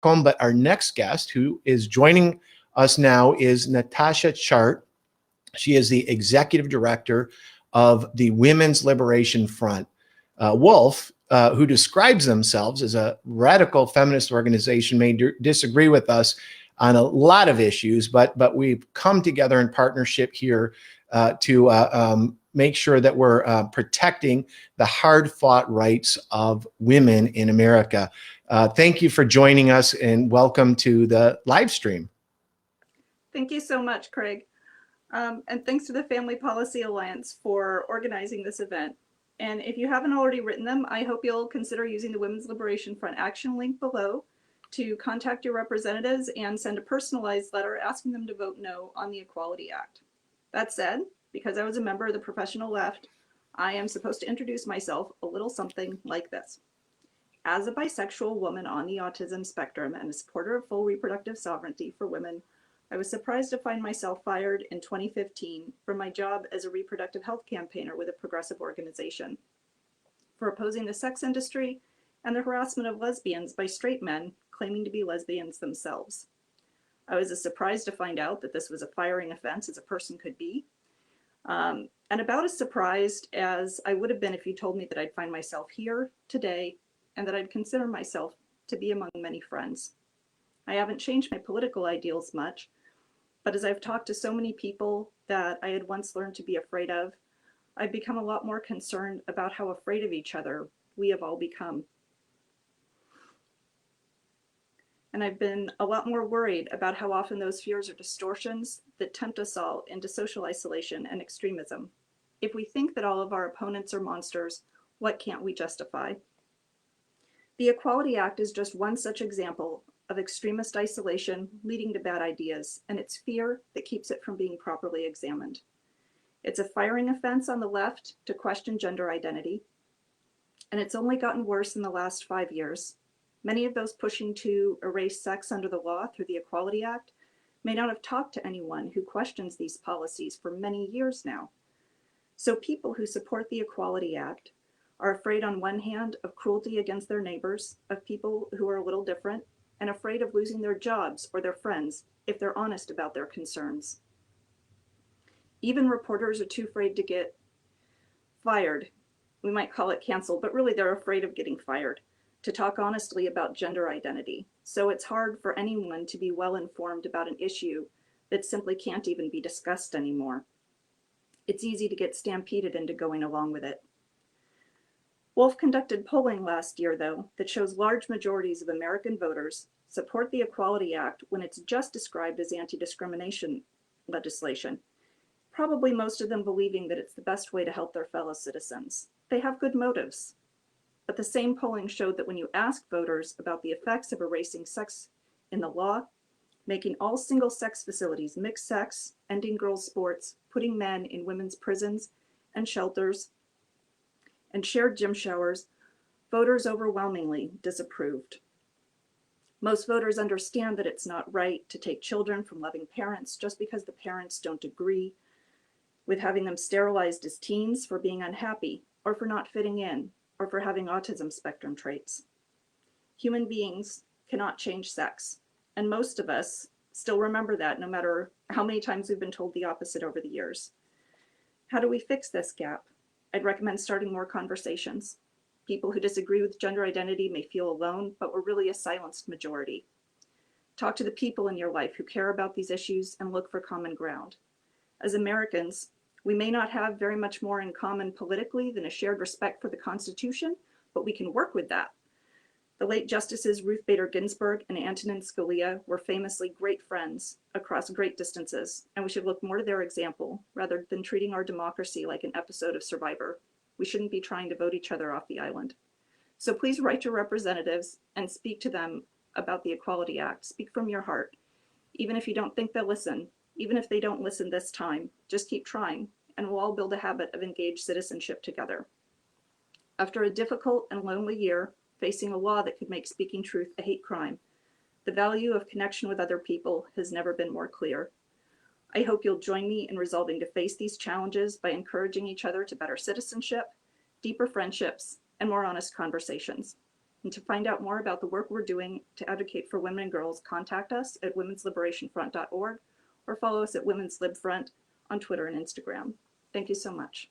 But our next guest who is joining us now is Natasha Chart. She is the executive director of the Women's Liberation Front. Wolf, who describes themselves as a radical feminist organization, may disagree with us on a lot of issues, but we've come together in partnership here to make sure that we're protecting the hard-fought rights of women in America. Thank you for joining us and welcome to the live stream. Thank you so much, Craig. And thanks to the Family Policy Alliance for organizing this event. And if you haven't already written them, I hope you'll consider using the Women's Liberation Front action link below to contact your representatives and send a personalized letter asking them to vote no on the Equality Act. That said, because I was a member of the professional left, I am supposed to introduce myself a little something like this. As a bisexual woman on the autism spectrum and a supporter of full reproductive sovereignty for women, I was surprised to find myself fired in 2015 from my job as a reproductive health campaigner with a progressive organization for opposing the sex industry and the harassment of lesbians by straight men claiming to be lesbians themselves. I was as surprised to find out that this was a firing offense as a person could be, and about as surprised as I would have been if you told me that I'd find myself here today and that I'd consider myself to be among many friends. I haven't changed my political ideals much, but as I've talked to so many people that I had once learned to be afraid of, I've become a lot more concerned about how afraid of each other we have all become. And I've been a lot more worried about how often those fears are distortions that tempt us all into social isolation and extremism. If we think that all of our opponents are monsters, what can't we justify? The Equality Act is just one such example of extremist isolation leading to bad ideas, and it's fear that keeps it from being properly examined. It's a firing offense on the left to question gender identity, and it's only gotten worse in the last 5 years. Many of those pushing to erase sex under the law through the Equality Act may not have talked to anyone who questions these policies for many years now. So people who support the Equality Act are afraid on one hand of cruelty against their neighbors, of people who are a little different, and afraid of losing their jobs or their friends if they're honest about their concerns. Even reporters are too afraid to get fired. We might call it canceled, but really they're afraid of getting fired to talk honestly about gender identity. So it's hard for anyone to be well informed about an issue that simply can't even be discussed anymore. It's easy to get stampeded into going along with it. Wolf conducted polling last year, though, that shows large majorities of American voters support the Equality Act when it's just described as anti-discrimination legislation, probably most of them believing that it's the best way to help their fellow citizens. They have good motives. But the same polling showed that when you ask voters about the effects of erasing sex in the law, making all single-sex facilities mixed sex, ending girls' sports, putting men in women's prisons and shelters, and shared gym showers, voters overwhelmingly disapproved. Most voters understand that it's not right to take children from loving parents just because the parents don't agree with having them sterilized as teens for being unhappy or for not fitting in or for having autism spectrum traits. Human beings cannot change sex, and most of us still remember that no matter how many times we've been told the opposite over the years. How do we fix this gap? I'd recommend starting more conversations. People who disagree with gender identity may feel alone, but we're really a silenced majority. Talk to the people in your life who care about these issues and look for common ground. As Americans, we may not have very much more in common politically than a shared respect for the Constitution, but we can work with that. The late Justices Ruth Bader Ginsburg and Antonin Scalia were famously great friends across great distances, and we should look more to their example rather than treating our democracy like an episode of Survivor. We shouldn't be trying to vote each other off the island. So please write to representatives and speak to them about the Equality Act. Speak from your heart. Even if you don't think they'll listen, even if they don't listen this time, just keep trying, and we'll all build a habit of engaged citizenship together. After a difficult and lonely year, facing a law that could make speaking truth a hate crime, the value of connection with other people has never been more clear. I hope you'll join me in resolving to face these challenges by encouraging each other to better citizenship, deeper friendships, and more honest conversations. And to find out more about the work we're doing to advocate for women and girls, contact us at womensliberationfront.org or follow us at Women's Lib Front on Twitter and Instagram. Thank you so much.